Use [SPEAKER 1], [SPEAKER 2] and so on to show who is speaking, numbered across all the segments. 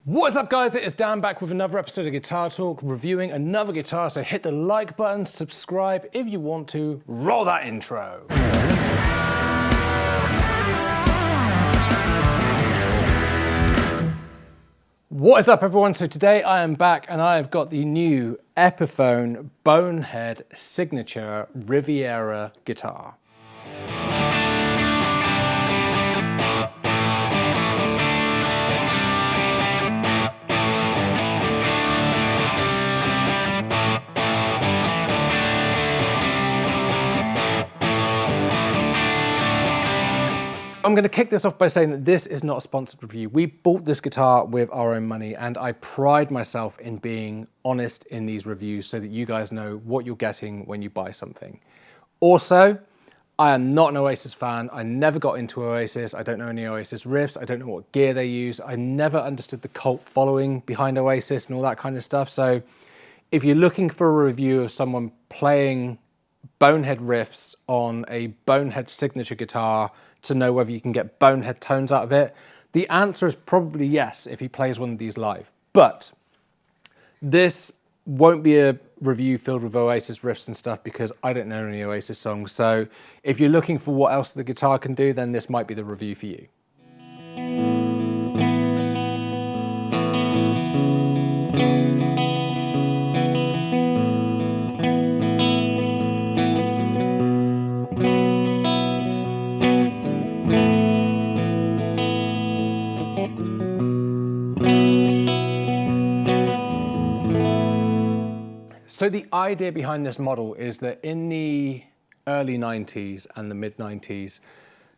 [SPEAKER 1] What's up guys, it is Dan back with another episode of Guitar Talk, reviewing another guitar, so hit the like button, subscribe if you want to, roll that intro. What is up everyone? So today I am back and I have got the new Epiphone Bonehead Signature Riviera guitar. I'm going to kick this off by saying that this is not a sponsored review. We bought this guitar with our own money and I pride myself in being honest in these reviews so that you guys know what you're getting when you buy something. Also, I am not an Oasis fan. I never got into Oasis. I don't know any Oasis riffs. I don't know what gear they use. I never understood the cult following behind Oasis and all that kind of stuff. So if you're looking for a review of someone playing Bonehead riffs on a Bonehead signature guitar to know whether you can get Bonehead tones out of it, the answer is probably yes if he plays one of these live. But this won't be a review filled with Oasis riffs and stuff because I don't know any Oasis songs. So if you're looking for what else the guitar can do, then this might be the review for you. So the idea behind this model is that in the early 90s and the mid 90s,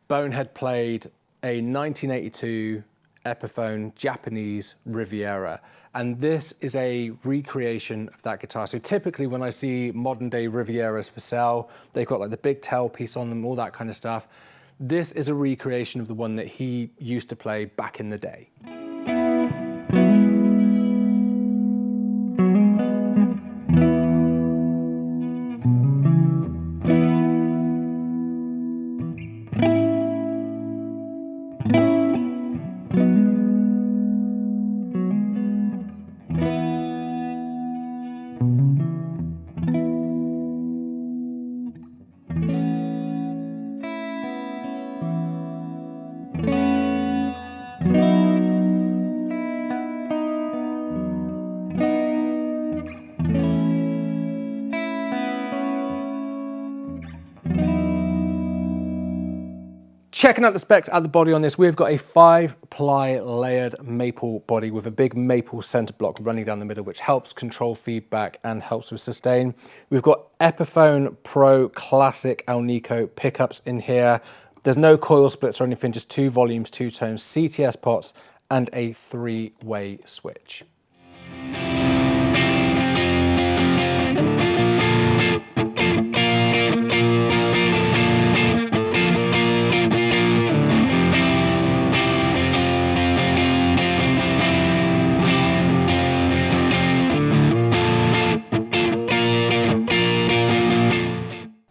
[SPEAKER 1] Bonehead played a 1982 Epiphone Japanese Riviera. And this is a recreation of that guitar. So typically when I see modern day Rivieras for sale, they've got like the big tailpiece on them, all that kind of stuff. This is a recreation of the one that he used to play back in the day. Checking out the specs at the body on this, we've got a 5-ply layered maple body with a big maple center block running down the middle, which helps control feedback and helps with sustain. We've got Epiphone Pro Classic Alnico pickups in here. There's no coil splits or anything, just 2 volumes, 2 tones, CTS pots, and a 3-way switch.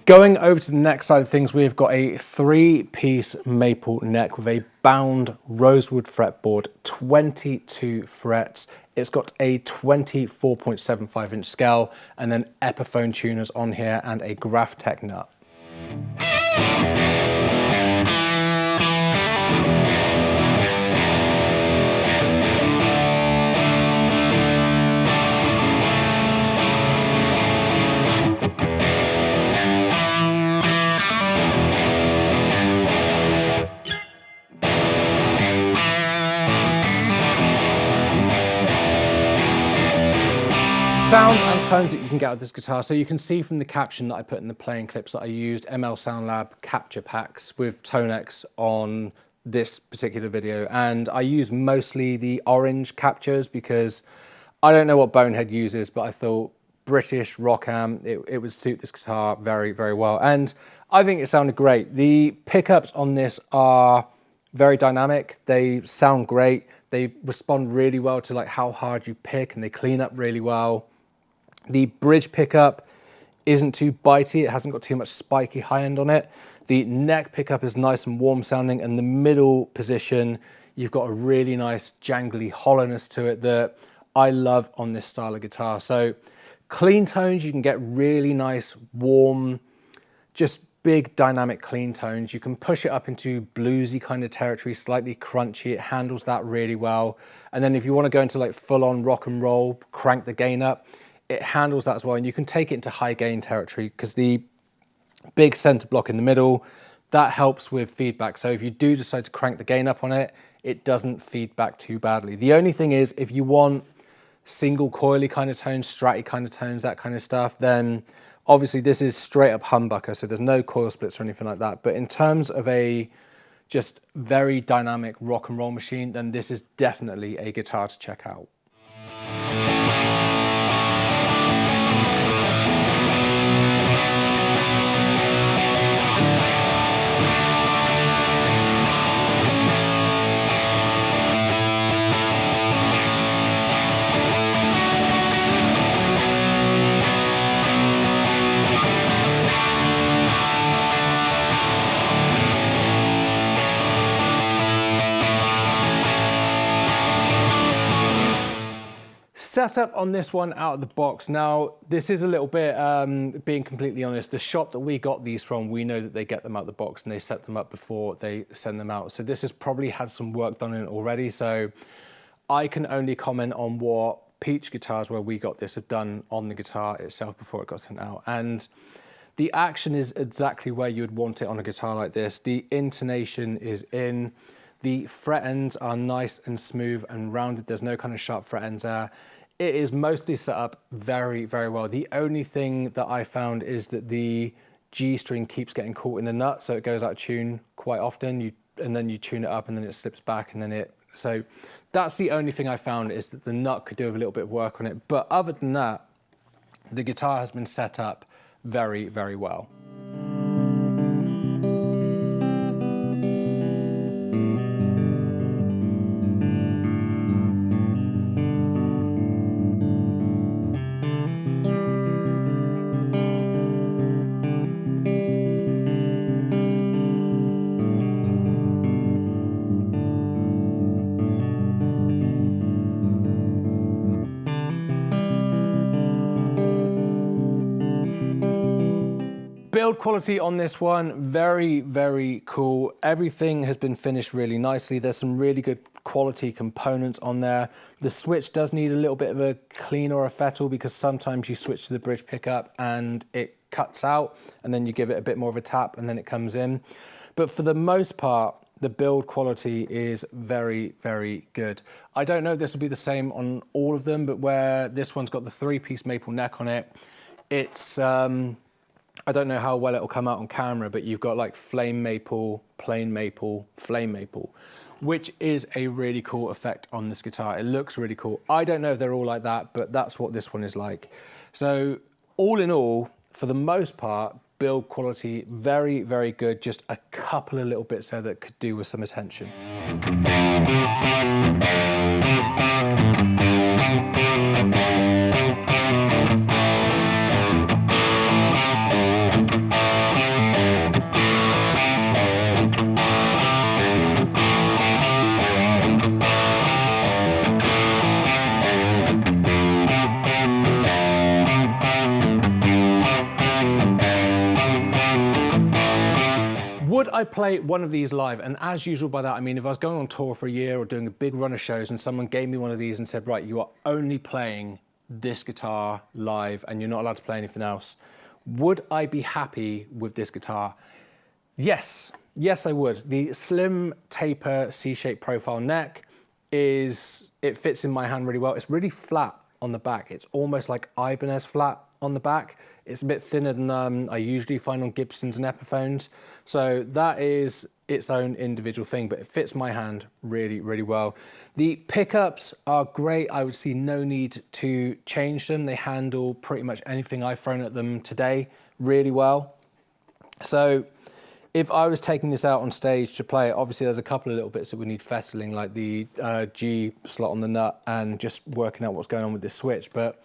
[SPEAKER 1] Going over to the neck side of things, we've got a 3-piece maple neck with a bound rosewood fretboard, 22 frets. It's got a 24.75-inch scale and then Epiphone tuners on here and a Graph Tech nut. Sounds and tones that you can get out of this guitar. So you can see from the caption that I put in the playing clips that I used ML Sound Lab capture packs with Tonex on this particular video. And I use mostly the orange captures because I don't know what Bonehead uses, but I thought British rock amp, it would suit this guitar very, very well. And I think it sounded great. The pickups on this are very dynamic. They sound great. They respond really well to like how hard you pick and they clean up really well. The bridge pickup isn't too bitey. It hasn't got too much spiky high end on it. The neck pickup is nice and warm sounding, and the middle position, You've got a really nice jangly hollowness to it that I love on this style of guitar. So clean tones, you can get really nice, warm, just big dynamic clean tones. You can push it up into bluesy kind of territory, slightly crunchy. It handles that really well. And then if you want to go into like full on rock and roll, crank the gain up, it handles that as well. And you can take it into high gain territory because the big center block in the middle, that helps with feedback. So if you do decide to crank the gain up on it, it doesn't feed back too badly. The only thing is if you want single coily kind of tones, stratty kind of tones, that kind of stuff, then obviously this is straight up humbucker, so there's no coil splits or anything like that. But in terms of a just very dynamic rock and roll machine, then this is definitely a guitar to check out. Setup on this one out of the box. Now, this is a little bit, being completely honest, the shop that we got these from, we know that they get them out of the box and they set them up before they send them out. So this has probably had some work done in it already. So I can only comment on what Peach Guitars, where we got this, have done on the guitar itself before it got sent out. And the action is exactly where you would want it on a guitar like this. The intonation is in. The fret ends are nice and smooth and rounded. There's no kind of sharp fret ends there. It is mostly set up very, very well. The only thing that I found is that the G string keeps getting caught in the nut, so it goes out of tune quite often. And then you tune it up and then it slips back and then so that's the only thing I found, is that the nut could do with a little bit of work on it. But other than that, the guitar has been set up very, very well. Build quality on this one, very, very cool. Everything has been finished really nicely. There's some really good quality components on there. The switch does need a little bit of a clean or a fettle, because sometimes you switch to the bridge pickup and it cuts out, and then you give it a bit more of a tap and then it comes in. But for the most part, the build quality is very, very good. I don't know if this will be the same on all of them, but where this one's got the 3-piece maple neck on it, it's, I don't know how well it'll come out on camera, but you've got like flame maple, plain maple, flame maple, which is a really cool effect on this guitar. It looks really cool. I don't know if they're all like that, but that's what this one is like. So all in all, for the most part, build quality, very, very good. Just a couple of little bits there that could do with some attention. Would I play one of these live? And as usual by that, I mean, if I was going on tour for a year or doing a big run of shows and someone gave me one of these and said, right, you are only playing this guitar live and you're not allowed to play anything else, would I be happy with this guitar? Yes, yes, I would. The slim taper C-shaped profile neck it fits in my hand really well. It's really flat on the back. It's almost like Ibanez flat on the back. It's a bit thinner than I usually find on Gibsons and Epiphones. So that is its own individual thing, but it fits my hand really, really well. The pickups are great. I would see no need to change them. They handle pretty much anything I've thrown at them today really well. So if I was taking this out on stage to play it, obviously there's a couple of little bits that would need fettling, like the G slot on the nut and just working out what's going on with this switch. But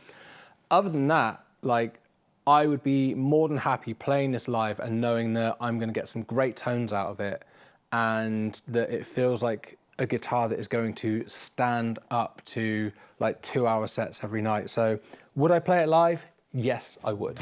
[SPEAKER 1] other than that, like, I would be more than happy playing this live and knowing that I'm going to get some great tones out of it, and that it feels like a guitar that is going to stand up to like 2-hour sets every night. So would I play it live? Yes, I would.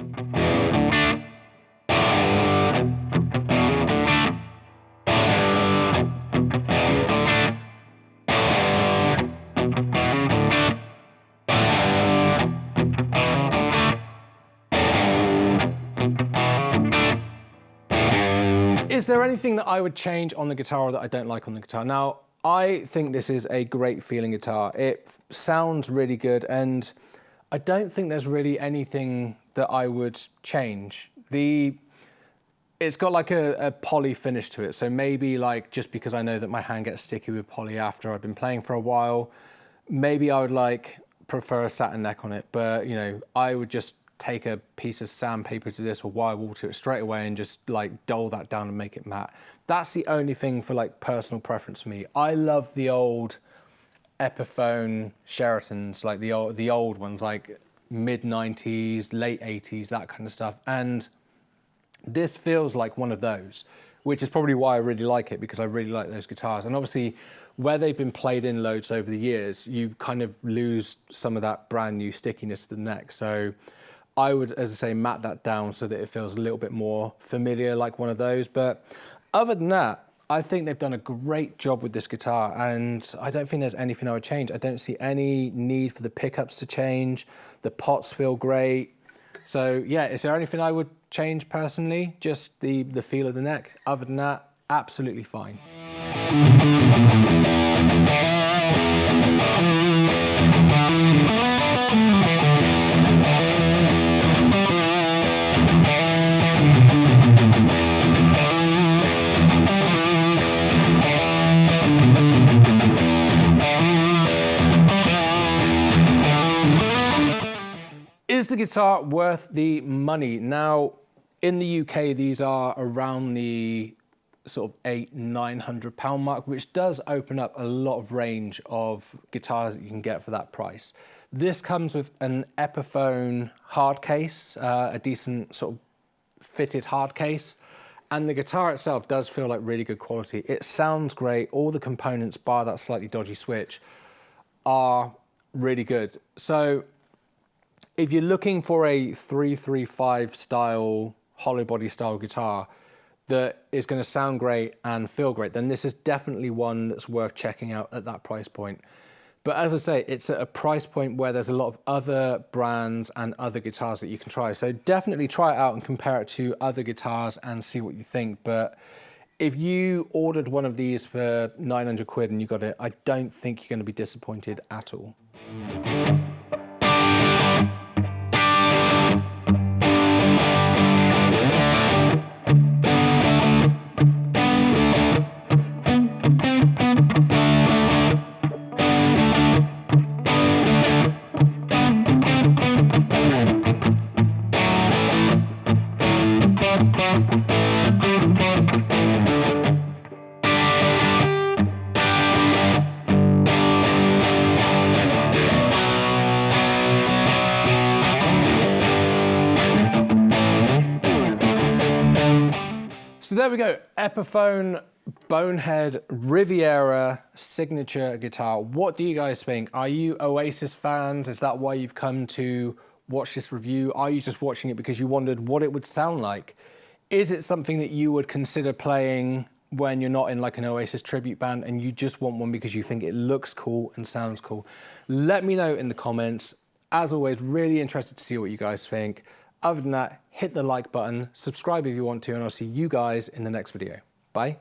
[SPEAKER 1] Is there anything that I would change on the guitar or that I don't like on the guitar? Now, I think this is a great feeling guitar. It sounds really good, and I don't think there's really anything that I would change. It's got like a poly finish to it, so maybe like just because I know that my hand gets sticky with poly after I've been playing for a while, maybe I would like prefer a satin neck on it, but you know, I would just take a piece of sandpaper to this or wire wool to it straight away and just like dull that down and make it matte. That's the only thing for like personal preference for me. I love the old Epiphone Sheratons, like the old ones, like mid 90s, late 80s, that kind of stuff. And this feels like one of those, which is probably why I really like it, because I really like those guitars. And obviously where they've been played in loads over the years, you kind of lose some of that brand new stickiness to the neck. So I would, as I say, matte that down so that it feels a little bit more familiar, like one of those. But other than that, I think they've done a great job with this guitar, and I don't think there's anything I would change. I don't see any need for the pickups to change. The pots feel great. So yeah, is there anything I would change personally? Just the feel of the neck. Other than that, absolutely fine. Is the guitar worth the money? Now, in the UK, these are around the sort of £800–900 mark, which does open up a lot of range of guitars that you can get for that price. This comes with an Epiphone hard case, a decent sort of fitted hard case, and the guitar itself does feel like really good quality. It sounds great. All the components, bar that slightly dodgy switch, are really good. So if you're looking for a 335 style, hollow body style guitar that is going to sound great and feel great, then this is definitely one that's worth checking out at that price point. But as I say, it's at a price point where there's a lot of other brands and other guitars that you can try. So definitely try it out and compare it to other guitars and see what you think. But if you ordered one of these for 900 quid and you got it, I don't think you're going to be disappointed at all. So there we go, Epiphone Bonehead Riviera signature guitar. What do you guys think? Are you Oasis fans? Is that why you've come to watch this review? Are you just watching it because you wondered what it would sound like? Is it something that you would consider playing when you're not in like an Oasis tribute band and you just want one because you think it looks cool and sounds cool? Let me know in the comments. As always, really interested to see what you guys think. Other than that, hit the like button, subscribe if you want to, and I'll see you guys in the next video. Bye.